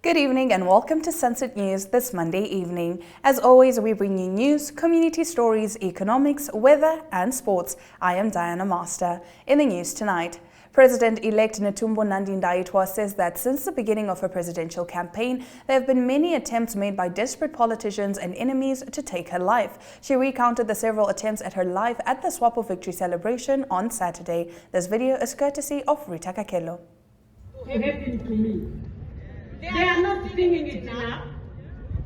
Good evening and welcome to Sunset News this Monday evening. As always, we bring you news, community stories, economics, weather and sports. I am Diana Master. In the news tonight, President-elect Netumbo Nandi-Ndaitwah says that since the beginning of her presidential campaign, there have been many attempts made by desperate politicians and enemies to take her life. She recounted the several attempts at her life at the SWAPO victory celebration on Saturday. This video is courtesy of Rita Kakelo. It happened to me. They are not singing it now.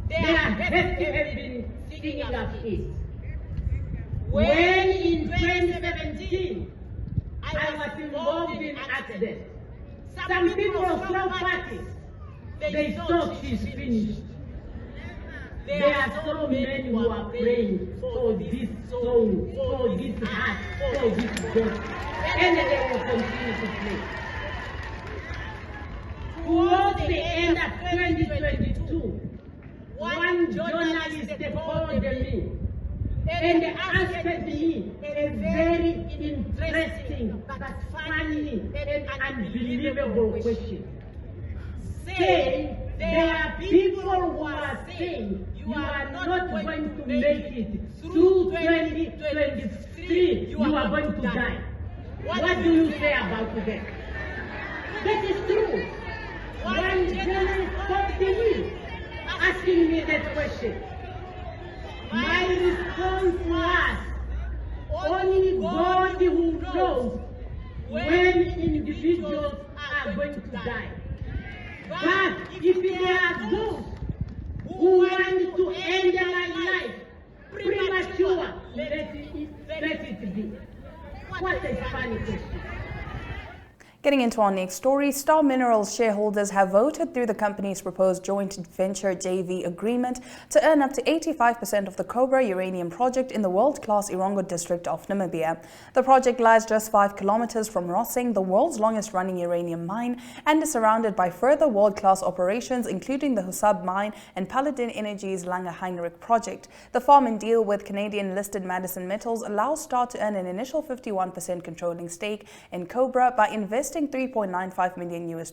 They have been singing up it. When in 2017, I was involved in accident. Some people from parties, they thought she's finished. There are so many who are praying for this soul, for this heart, for this God. And they will continue to pray. Towards the end of 2022, one journalist called me and asked me a very interesting but funny and unbelievable question. Saying there are people who are saying you are not going to make it through 2023, you are going to die. What do you say about that? That is true. One journalist called me asking me that question. My response was, only God who knows when individuals are going to die. But if there are those who want to end their life premature, let it be. What a funny question. Getting into our next story, Star Minerals shareholders have voted through the company's proposed joint venture JV agreement to earn up to 85% of the Cobra uranium project in the world-class Erongo district of Namibia. The project lies just 5 kilometers from Rossing, the world's longest-running uranium mine, and is surrounded by further world-class operations, including the Husab mine and Paladin Energy's Langer Heinrich project. The farm-in deal with Canadian-listed Madison Metals allows Star to earn an initial 51% controlling stake in Cobra by investing $3.95 million US,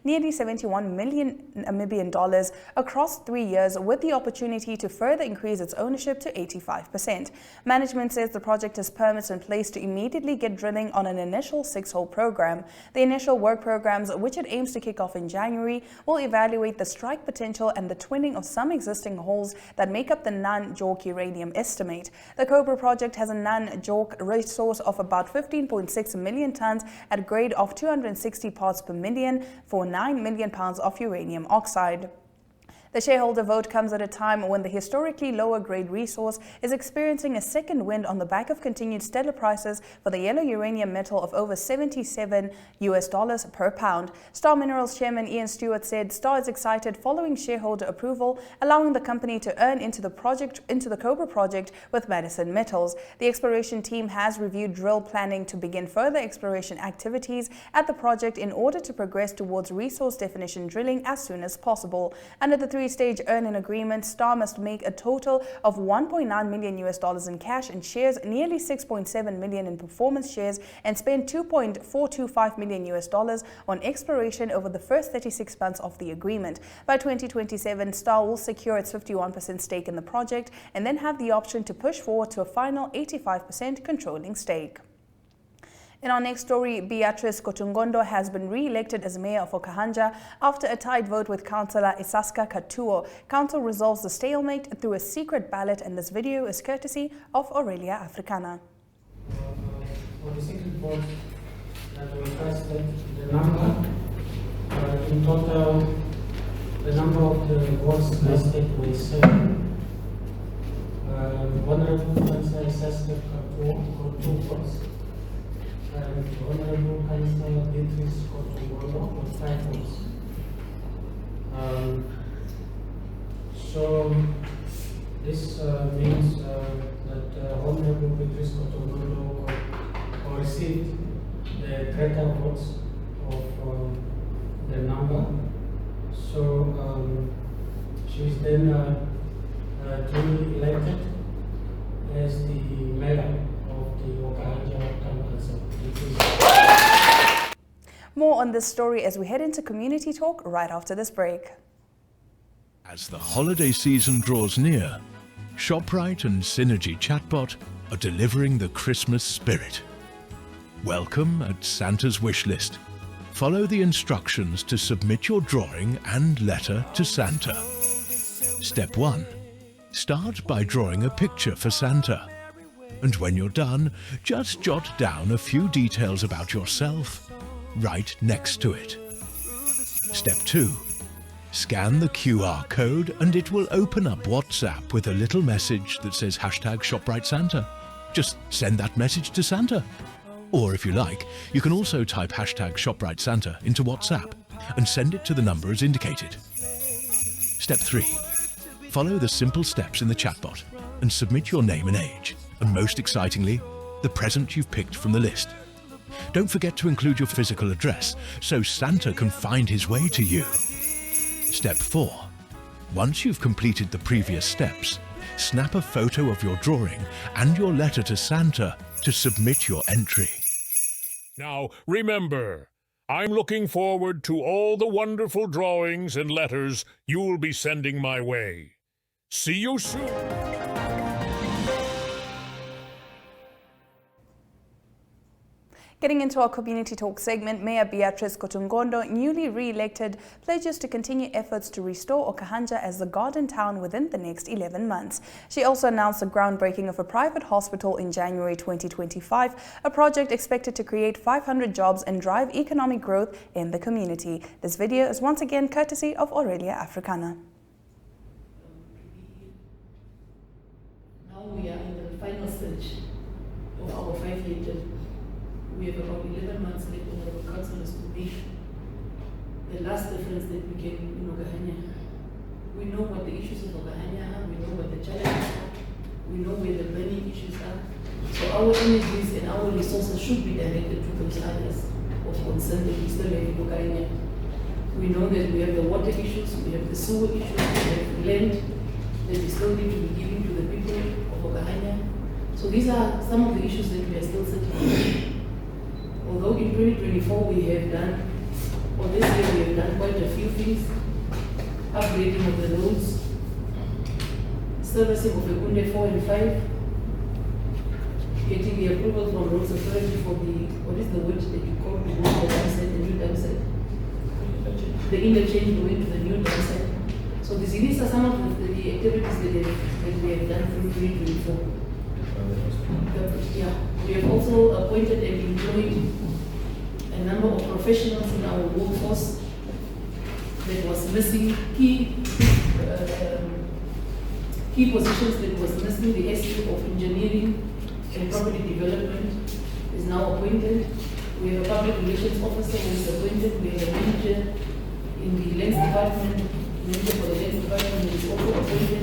nearly 71 million Namibian dollars across 3 years, with the opportunity to further increase its ownership to 85%. Management says the project has permits in place to immediately get drilling on an initial 6-hole program. The initial work programs, which it aims to kick off in January, will evaluate the strike potential and the twinning of some existing holes that make up the non-JORC uranium estimate. The Cobra project has a non-JORC resource of about 15.6 million tons at grade of 260 parts per million for 9 million pounds of uranium oxide. The shareholder vote comes at a time when the historically lower grade resource is experiencing a second wind on the back of continued stellar prices for the yellow uranium metal of over $77 US per pound. Star Minerals chairman Ian Stewart said Star is excited following shareholder approval, allowing the company to earn into the Cobra project with Madison Metals. The exploration team has reviewed drill planning to begin further exploration activities at the project in order to progress towards resource definition drilling as soon as possible. Under the three-stage earn-in agreement, Star must make a total of $1.9 million US in cash and shares, nearly 6.7 million in performance shares, and spend $2.425 million US on exploration over the first 36 months of the agreement. By 2027, Star will secure its 51% stake in the project and then have the option to push forward to a final 85% controlling stake. In our next story, Beatrice Kotungondo has been re-elected as mayor of Okahanja after a tied vote with councillor Isaska Katuo. Council resolves the stalemate through a secret ballot, and this video is courtesy of Aurelia Africana. For the secret vote that we casted, the number, in total, the number of the votes casted was 7. Honorable Councillor Isaska Katuo got 2 votes. Honorable Councillor Beatrice Kotungondo with 5 votes. So this means that Honorable Beatrice Kotungondo received the greater votes of the number. So she is then duly elected as the mayor of the Okahanja Town Council. More on this story as we head into community talk right after this break. As the holiday season draws near, ShopRite and Synergy Chatbot are delivering the Christmas spirit. Welcome at Santa's Wishlist. Follow the instructions to submit your drawing and letter to Santa. Step 1. Start by drawing a picture for Santa. And when you're done, just jot down a few details about yourself right next to it. Step 2. Scan the QR code and it will open up WhatsApp with a little message that says #ShopRiteSanta. Just send that message to Santa. Or if you like, you can also type #ShopRiteSanta into WhatsApp and send it to the number as indicated. Step 3. Follow the simple steps in the chatbot and submit your name and age, and most excitingly, the present you've picked from the list. Don't forget to include your physical address so Santa can find his way to you. Step 4. Once you've completed the previous steps, snap a photo of your drawing and your letter to Santa to submit your entry. Now, remember, I'm looking forward to all the wonderful drawings and letters you'll be sending my way. See you soon. Getting into our community talk segment, Mayor Beatrice Kotungondo, newly re-elected, pledges to continue efforts to restore Okahanja as the garden town within the next 11 months. She also announced the groundbreaking of a private hospital in January 2025, a project expected to create 500 jobs and drive economic growth in the community. This video is once again courtesy of Aurelia Africana. Now we are in the final stage of our 5-year term. We have about 11 months left on our councillors to be the last difference that we can in Okahanja. We know what the issues of Okahanja are, we know what the challenges are, we know where the burning issues are. So our energies and our resources should be directed to those areas of concern that we still have in Okahanja. We know that we have the water issues, we have the sewer issues, we have land that we still need to be giving to the people of Okahanja. So these are some of the issues that we are still sitting on. Although in 2024 we have done, or this year we have done quite a few things, upgrading of the roads, servicing of the Kunde 4 and 5, getting the approval from Roads Authority for the, what is the word that you call the dam site, the new dam site? The interchange going to the new dam site. So these are some of the activities that we have done through 2024. We have also appointed and employed a number of professionals in our workforce that was missing, key positions that was missing. The SU of Engineering and Property Development is now appointed. We have a Public Relations Officer who is appointed. We have a manager in the Lands Department, manager for the Lands Department who is also appointed.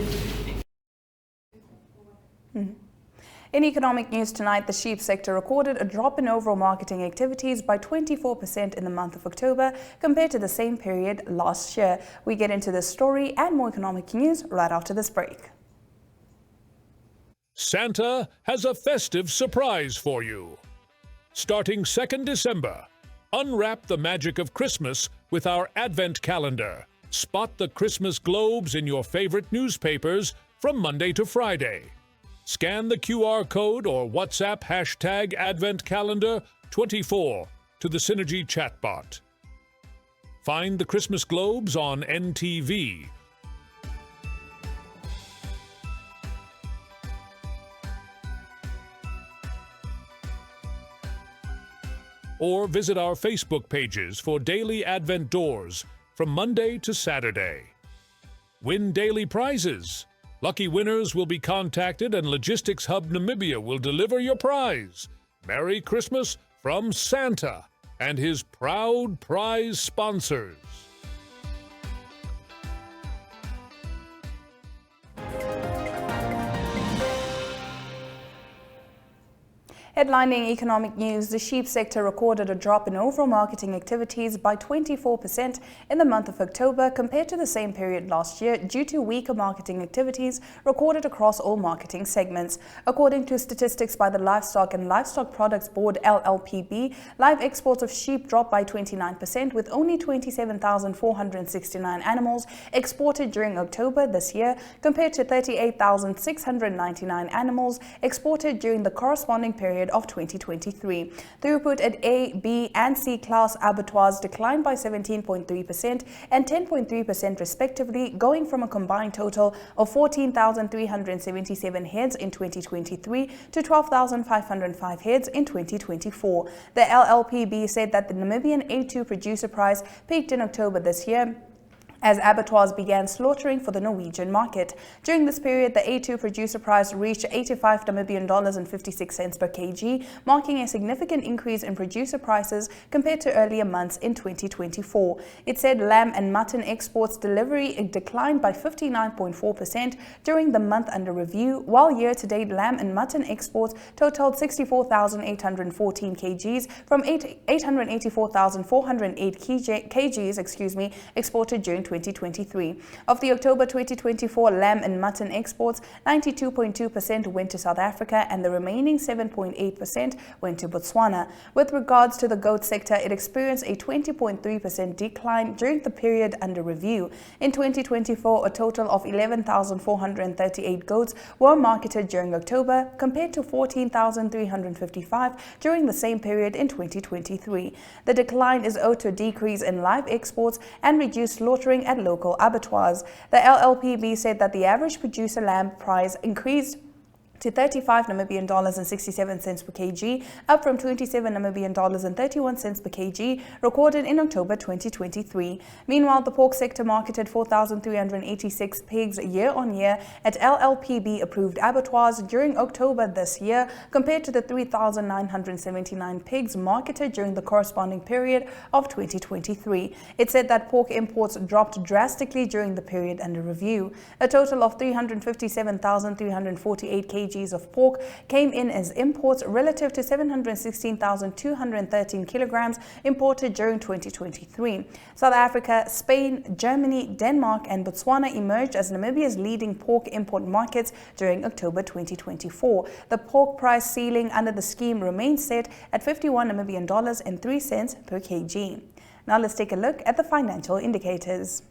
In economic news tonight, the sheep sector recorded a drop in overall marketing activities by 24% in the month of October compared to the same period last year. We get into this story and more economic news right after this break. Santa has a festive surprise for you. Starting 2nd December, unwrap the magic of Christmas with our Advent calendar. Spot the Christmas globes in your favorite newspapers from Monday to Friday. Scan the QR code or WhatsApp #AdventCalendar24 to the Synergy chatbot. Find the Christmas globes on NTV. Or visit our Facebook pages for daily Advent doors from Monday to Saturday. Win daily prizes. Lucky winners will be contacted and Logistics Hub Namibia will deliver your prize. Merry Christmas from Santa and his proud prize sponsors. Headlining economic news, the sheep sector recorded a drop in overall marketing activities by 24% in the month of October compared to the same period last year due to weaker marketing activities recorded across all marketing segments. According to statistics by the Livestock and Livestock Products Board (LLPB), live exports of sheep dropped by 29%, with only 27,469 animals exported during October this year compared to 38,699 animals exported during the corresponding period of 2023. Throughput at A, B, and C class abattoirs declined by 17.3% and 10.3% respectively, going from a combined total of 14,377 heads in 2023 to 12,505 heads in 2024. The LLPB said that the Namibian A2 producer price peaked in October this year as abattoirs began slaughtering for the Norwegian market. During this period, the A2 producer price reached 85 Namibian dollars and 56 cents per kg, marking a significant increase in producer prices compared to earlier months in 2024. It said lamb and mutton exports delivery declined by 59.4% during the month under review, while year-to-date lamb and mutton exports totaled 64,814 kgs from 884,408 kgs exported during 2023. Of the October 2024 lamb and mutton exports, 92.2% went to South Africa and the remaining 7.8% went to Botswana. With regards to the goat sector, it experienced a 20.3% decline during the period under review. In 2024, a total of 11,438 goats were marketed during October compared to 14,355 during the same period in 2023. The decline is owed to a decrease in live exports and reduced slaughtering at local abattoirs. The LLPB said that the average producer lamb price increased to 35 Namibian dollars and 67 cents per kg, up from 27 Namibian dollars and 31 cents per kg recorded in October 2023. Meanwhile, the pork sector marketed 4,386 pigs year-on-year at LLPB-approved abattoirs during October this year, compared to the 3,979 pigs marketed during the corresponding period of 2023. It said that pork imports dropped drastically during the period under review. A total of 357,348 kg of pork came in as imports relative to 716,213 kilograms imported during 2023. South Africa, Spain, Germany, Denmark and Botswana emerged as Namibia's leading pork import markets during October 2024. The pork price ceiling under the scheme remains set at 51 Namibian dollars and 3 cents per kg. Now let's take a look at the financial indicators.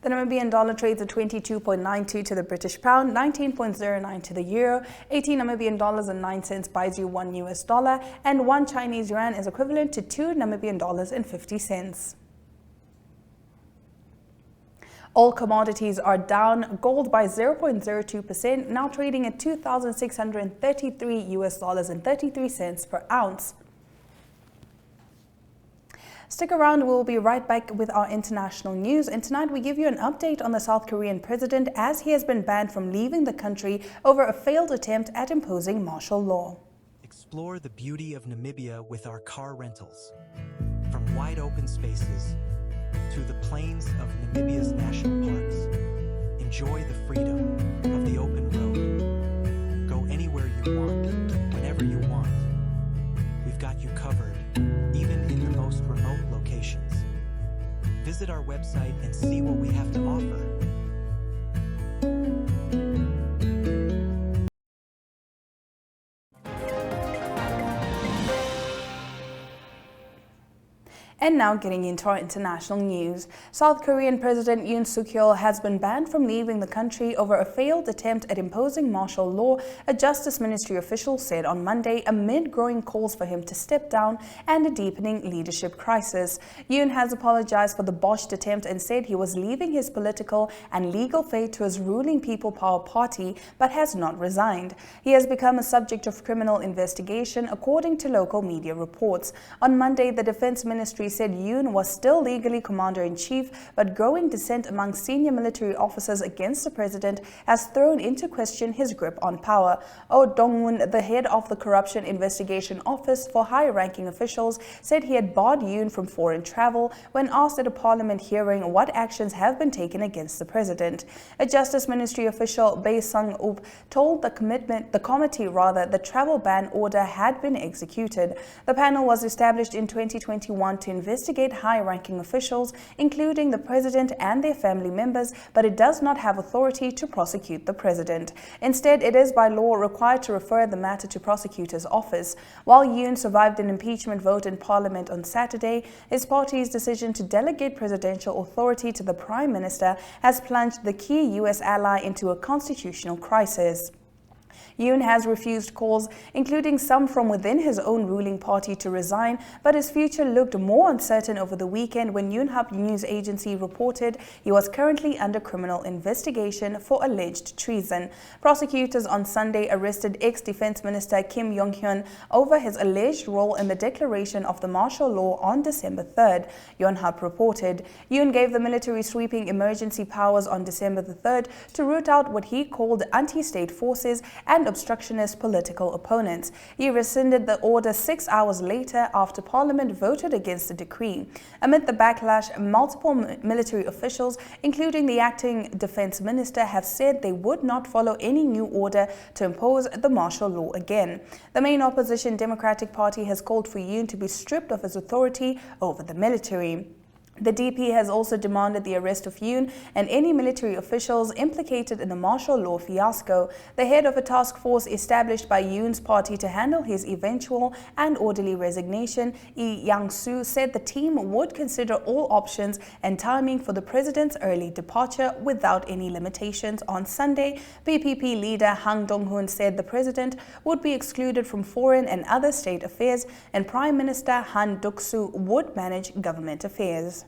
The Namibian dollar trades at 22.92 to the British pound, 19.09 to the euro, 18 Namibian dollars and 9 cents buys you $1 US, and 1 Chinese yuan is equivalent to 2 Namibian dollars and 50 cents. All commodities are down. Gold by 0.02%, now trading at $2,633 US and 33 cents per ounce. Stick around, we'll be right back with our international news, and tonight we give you an update on the South Korean president as he has been banned from leaving the country over a failed attempt at imposing martial law. Explore the beauty of Namibia with our car rentals. From wide open spaces to the plains of Namibia's national parks, enjoy the freedom of the open road. Go anywhere you want, whenever you want. We've got you covered, even in the most remote locations. Visit our website and see what we have to offer. And now getting into our international news. South Korean President Yoon Suk-yeol has been banned from leaving the country over a failed attempt at imposing martial law, a Justice Ministry official said on Monday, amid growing calls for him to step down and a deepening leadership crisis. Yoon has apologized for the botched attempt and said he was leaving his political and legal fate to his ruling People Power Party, but has not resigned. He has become a subject of criminal investigation, according to local media reports. On Monday, the Defense Ministry said said Yoon was still legally commander-in-chief, but growing dissent among senior military officers against the president has thrown into question his grip on power. Oh Dong-woon, the head of the Corruption Investigation Office for high-ranking officials, said he had barred Yoon from foreign travel when asked at a parliament hearing what actions have been taken against the president. A Justice Ministry official, Bae Sung-up, told the committee the travel ban order had been executed. The panel was established in 2021 to investigate high-ranking officials, including the president and their family members, but it does not have authority to prosecute the president. Instead, it is by law required to refer the matter to prosecutor's office. While Yoon survived an impeachment vote in parliament on Saturday, his party's decision to delegate presidential authority to the prime minister has plunged the key U.S. ally into a constitutional crisis. Yoon has refused calls, including some from within his own ruling party, to resign, but his future looked more uncertain over the weekend when Yonhap news agency reported he was currently under criminal investigation for alleged treason. Prosecutors on Sunday arrested ex-defense minister Kim Yong-hyun over his alleged role in the declaration of the martial law on December 3rd, Yonhap reported. Yoon gave the military sweeping emergency powers on December the 3rd to root out what he called anti-state forces and obstructionist political opponents. He rescinded the order 6 hours later after Parliament voted against the decree. Amid the backlash, multiple military officials, including the acting defense minister, have said they would not follow any new order to impose the martial law again. The main opposition Democratic Party has called for Yoon to be stripped of his authority over the military. The DP has also demanded the arrest of Yoon and any military officials implicated in the martial law fiasco. The head of a task force established by Yoon's party to handle his eventual and orderly resignation, Lee Yang-soo, said the team would consider all options and timing for the president's early departure without any limitations. On Sunday, PPP leader Han Dong-hoon said the president would be excluded from foreign and other state affairs and Prime Minister Han Duck-soo would manage government affairs.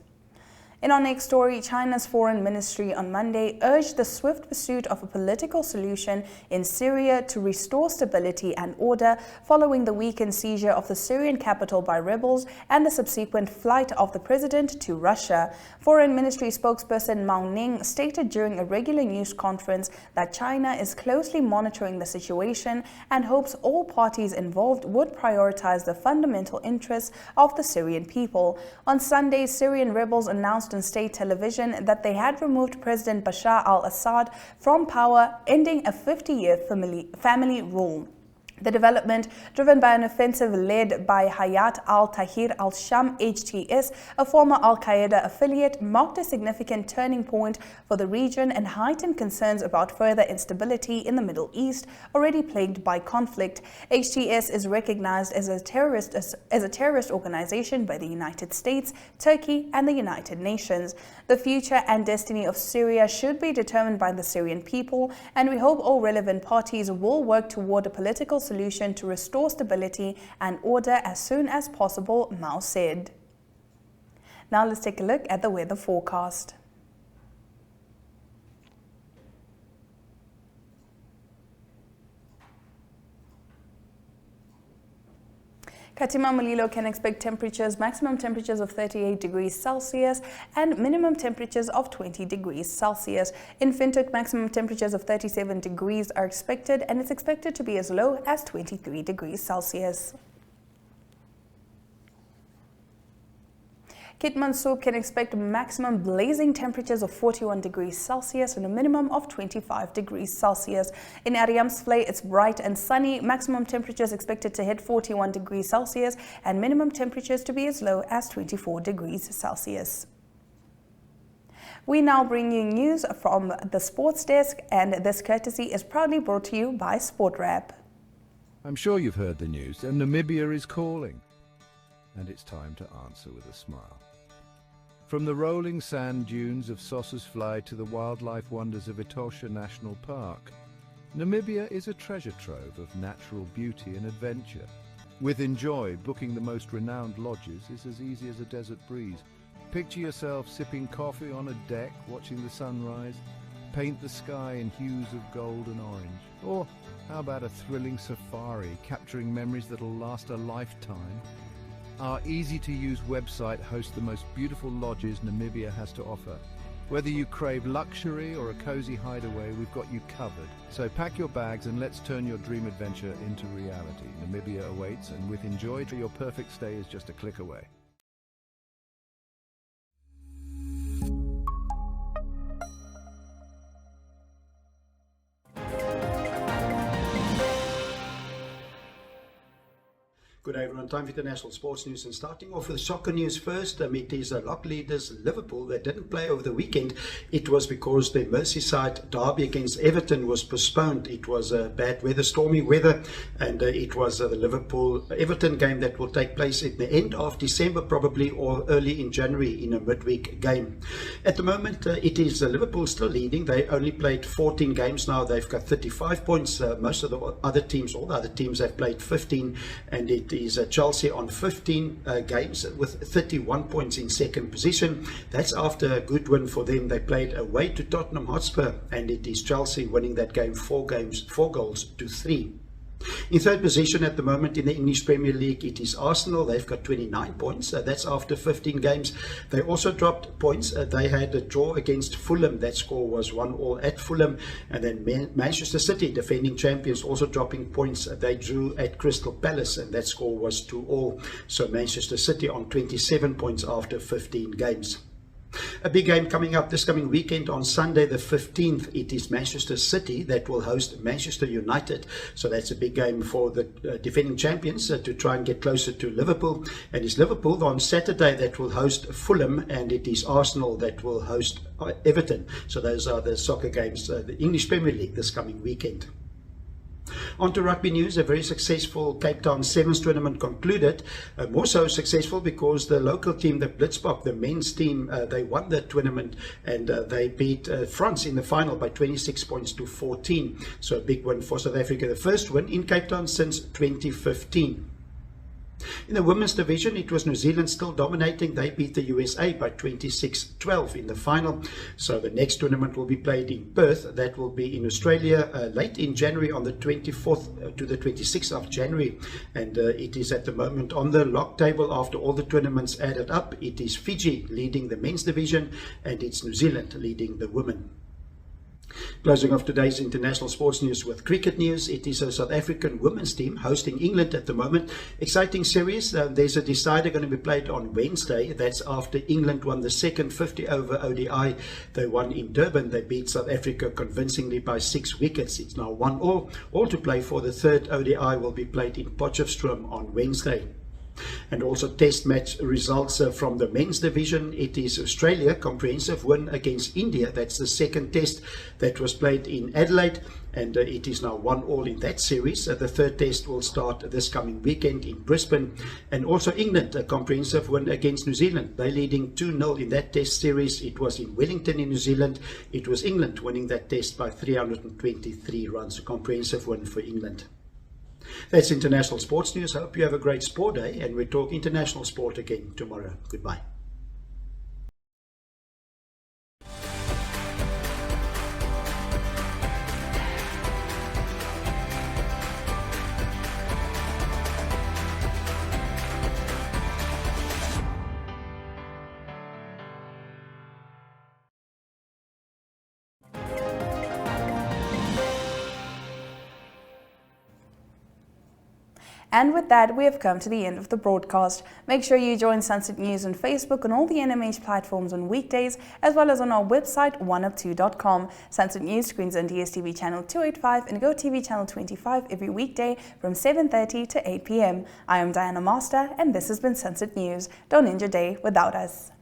In our next story, China's foreign ministry on Monday urged the swift pursuit of a political solution in Syria to restore stability and order following the weekend seizure of the Syrian capital by rebels and the subsequent flight of the president to Russia. Foreign Ministry spokesperson Mao Ning stated during a regular news conference that China is closely monitoring the situation and hopes all parties involved would prioritize the fundamental interests of the Syrian people. On Sunday, Syrian rebels announced on state television that they had removed President Bashar al-Assad from power, ending a 50-year family rule. The development, driven by an offensive led by Hayat al-Tahrir al-Sham HTS, a former al-Qaeda affiliate, marked a significant turning point for the region and heightened concerns about further instability in the Middle East, already plagued by conflict. HTS is recognized as a terrorist organization by the United States, Turkey, and the United Nations. The future and destiny of Syria should be determined by the Syrian people, and we hope all relevant parties will work toward a political solution to restore stability and order as soon as possible, Mao said. Now let's take a look at the weather forecast. Katima Mulilo can expect maximum temperatures of 38 degrees Celsius and minimum temperatures of 20 degrees Celsius. In Windhoek, maximum temperatures of 37 degrees are expected and it's expected to be as low as 23 degrees Celsius. Keetmanshoop can expect maximum blazing temperatures of 41 degrees Celsius and a minimum of 25 degrees Celsius. In Ariamsvlei, it's bright and sunny. Maximum temperatures expected to hit 41 degrees Celsius and minimum temperatures to be as low as 24 degrees Celsius. We now bring you news from the sports desk, and this courtesy is proudly brought to you by SportWrap. I'm sure you've heard the news, and Namibia is calling. And it's time to answer with a smile. From the rolling sand dunes of Sossusvlei to the wildlife wonders of Etosha National Park, Namibia is a treasure trove of natural beauty and adventure. With Enjoy, booking the most renowned lodges is as easy as a desert breeze. Picture yourself sipping coffee on a deck, watching the sunrise. Paint the sky in hues of gold and orange. Or how about a thrilling safari, capturing memories that'll last a lifetime? Our easy-to-use website hosts the most beautiful lodges Namibia has to offer. Whether you crave luxury or a cozy hideaway, we've got you covered. So pack your bags and let's turn your dream adventure into reality. Namibia awaits, and with Enjoy, your perfect stay is just a click away. Good day everyone, time for international sports news, and starting off with soccer news first. It is lock leaders Liverpool that didn't play over the weekend. It was because the Merseyside derby against Everton was postponed. It was bad weather, stormy weather, and it was the Liverpool-Everton game that will take place at the end of December probably, or early in January in a midweek game. At the moment it is Liverpool still leading. They only played 14 games now. They've got 35 points. Most of the other teams, all the other teams have played 15, and it is Chelsea on 15 games with 31 points in second position. That's after a good win for them. They played away to Tottenham Hotspur, and it is Chelsea winning that game 4 goals to 3. In third position at the moment in the English Premier League, it is Arsenal. They've got 29 points. That's after 15 games. They also dropped points. They had a draw against Fulham. That score was 1-1 at Fulham. And then Manchester City, defending champions, also dropping points. They drew at Crystal Palace, and that score was 2-2. So Manchester City on 27 points after 15 games. A big game coming up this coming weekend on Sunday the 15th. It is Manchester City that will host Manchester United. So that's a big game for the defending champions to try and get closer to Liverpool. And it's Liverpool on Saturday that will host Fulham, and it is Arsenal that will host Everton. So those are the soccer games, the English Premier League this coming weekend. On to rugby news. A very successful Cape Town Sevens tournament concluded. More so successful because the local team, the Blitzbok, the men's team, they won the tournament, and they beat France in the final by 26 points to 14. So a big win for South Africa. The first win in Cape Town since 2015. In the women's division, it was New Zealand still dominating. They beat the USA by 26-12 in the final. So the next tournament will be played in Perth. That will be in Australia late in January, on the 24th to the 26th of January. And it is at the moment on the lock table after all the tournaments added up. It is Fiji leading the men's division, and it's New Zealand leading the women. Closing off today's international sports news with cricket news. It is a South African women's team hosting England at the moment. Exciting series. There's a decider going to be played on Wednesday. That's after England won the second 50-over ODI. They won in Durban. They beat South Africa convincingly by 6 wickets. It's now 1-1. All to play for. The third ODI will be played in Potchefstroom on Wednesday. And also test match results from the men's division. It is Australia, comprehensive win against India. That's the second test that was played in Adelaide, and it is now 1-1 in that series. The third test will start this coming weekend in Brisbane. And also England, a comprehensive win against New Zealand. They're leading 2-0 in that test series. It was in Wellington in New Zealand. It was England winning that test by 323 runs. A comprehensive win for England. That's international sports news. I hope you have a great sport day, and we'll talk international sport again tomorrow. Goodbye. And with that, we have come to the end of the broadcast. Make sure you join Sunset News on Facebook and all the NMH platforms on weekdays, as well as on our website, oneop2.com. Sunset News screens on DSTV channel 285 and GoTV channel 25 every weekday from 7:30 to 8 p.m. I am Diana Master, and this has been Sunset News. Don't end your day without us.